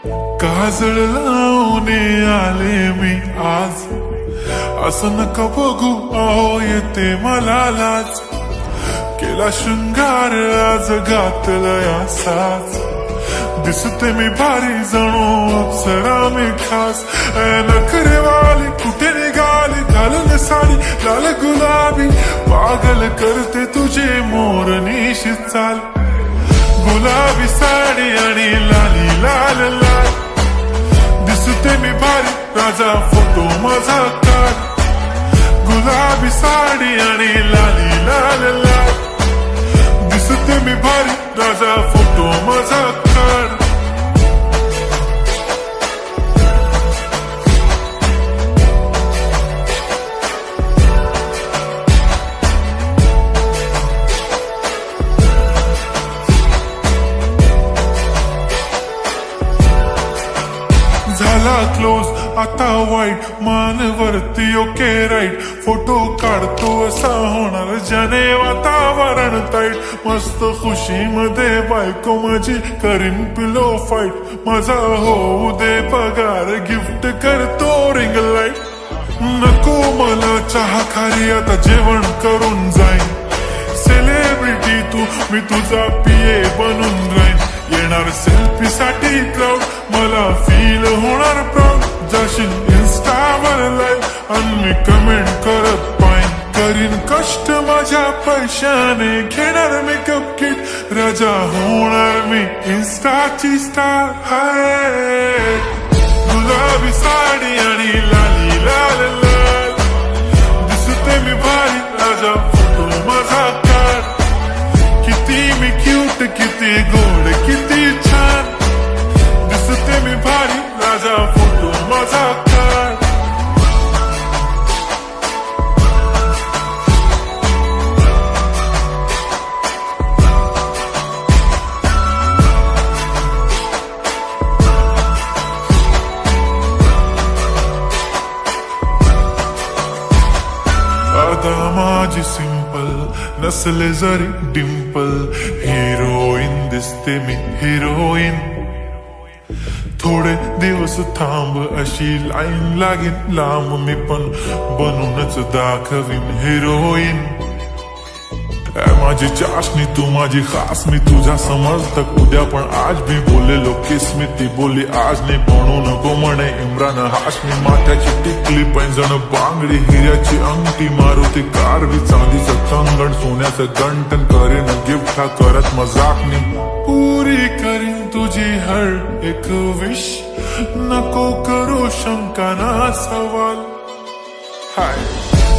काजळ लावून आले मी आज, असं नका बघू अहो येते मला लाज. केला शृंगार आज घातलाय असाच, दिसते मी भारी जणू अप्सरा मी खास. नखरेवाली कुठे निघाली, घालून साडी लाल गुलाबी, पागल करते तुझे मोरनीशी चाल. गुलाबी साडी आणि लाली लाल लाल, दिसते मी भारी राजा फोटो माझा काढ. गुलाबी साडी आणि लाली लाल लाल, दिसते मी भारी राजा फोटो माझा काढ. झाला क्लोज आता वाईट, मानवरती ओके राईट. फोटो काढतो असा होणार ज्याने वातावरण ताईट. मस्त खुशी मध्ये बायको माझी करीन पिलो फाईट. माझा होऊ दे पगार, गिफ्ट करतो रिंग लाईट. नको मला चहा खारी, आता जेवण करून जाईन. सेलिब्रिटी तू, मी तुझा पिये बनून राहीन. येणार सेल्फी साठी क्राऊड, मला फील होणार प्राऊड. जाशील इन्स्टावर लाईव्ह आणि मी कमेंट करत पाईन. करीन कष्ट माझ्या पैशाने, घेणार मेकअप किट. राजा होणार मी इन्स्टाची स्टार. हाय गुलाबी साडी आणि लाली लाल लाल, दिसते मी भारी राजा फोटो माझा काढ. किती मी क्यूट, किती गोड, किती छान, दिसते मी भारी राजा फोटो माझा काढ. आता माझी सिंपल, नसले जरी डिंपल. हिरोईन दिसते मी हिरोईन. थोडे दिवस थांब अशी लाईन लागेल लांब, मी पण बनूनच दाखवीन हिरोईन. माझी चाशनी तू माझी खास, मी तुझ्या समर्थक उद्या पण आज भी बोलेलो किस मी. ती बोली आज नाही बनू नको म्हणे इम्रान हाशमी. माथ्याची टिकली पैंजण बांगडी, हिऱ्याची अंगठी, मारुती कारवी, चांदीचं कंगण, सोन्याचं गंटन. करीन गिफ्ट हा करत मजाकनी, पुरी करीन तुझी हर एक विश. नको करू शंका ना सवाल. हाय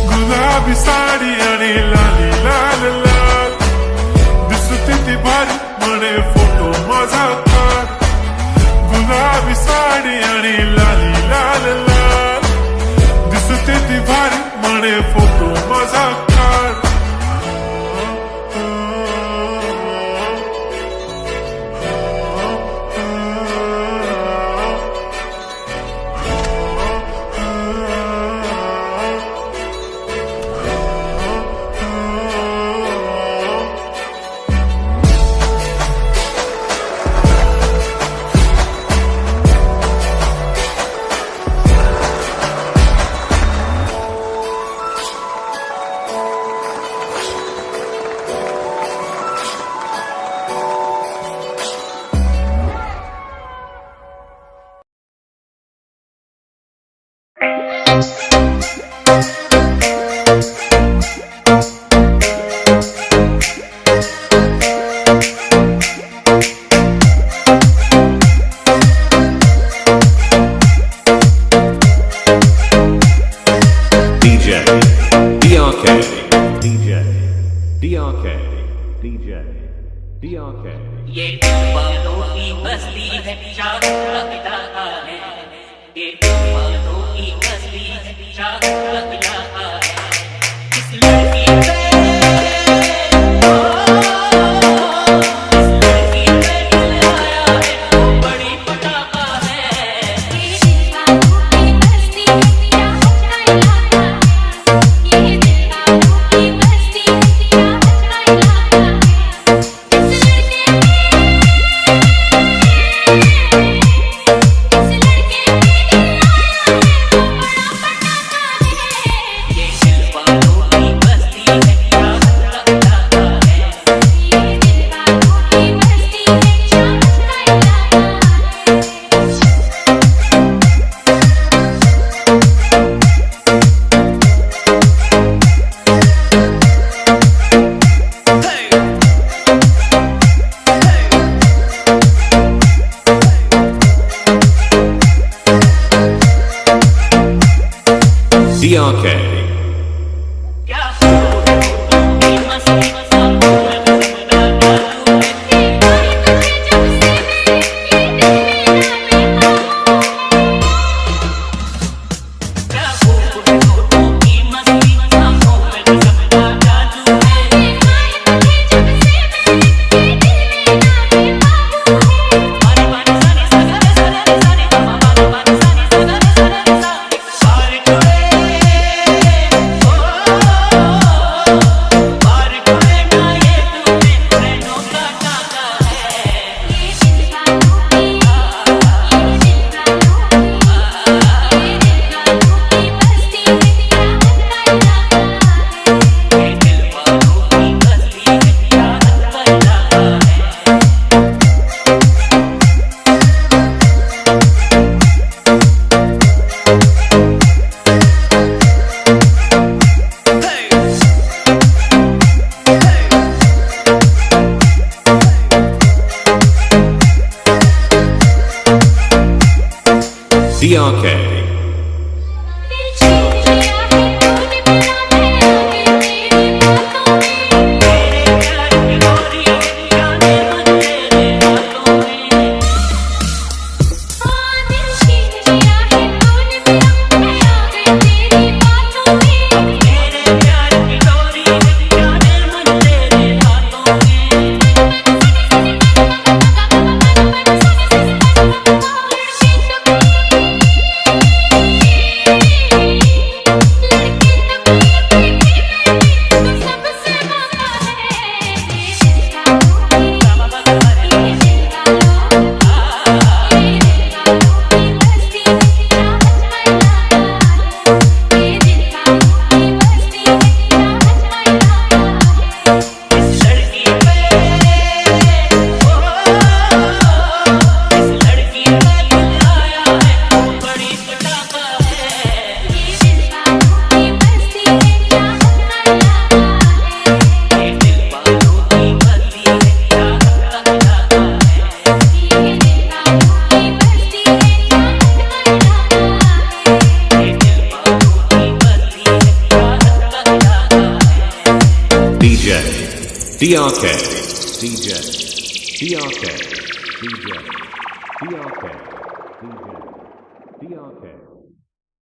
गुलाबी साडी आणि लाली लाल लाल, दिसते ती भारी म्हणे फोटो माझा काढ. गुलाबी साडी आणि लाली लाल लाल, दिसते ती भारी म्हणे फोटो माझा काढ. ये बालों की बस्ती है, शाखा इलाका है. ये बालों की बस्ती है, शाखा इलाका है. इस लड़की पे दिल आया है, बड़ी पटाखा है. ये बालों की बस्ती है, शाखा इलाका है. ये बालों की बस्ती है, शाखा इलाका है. इस लड़के DRK. क्या की मस्ती DRK. DRK. DJ. DRK. DJ. DRK. DJ. DRK.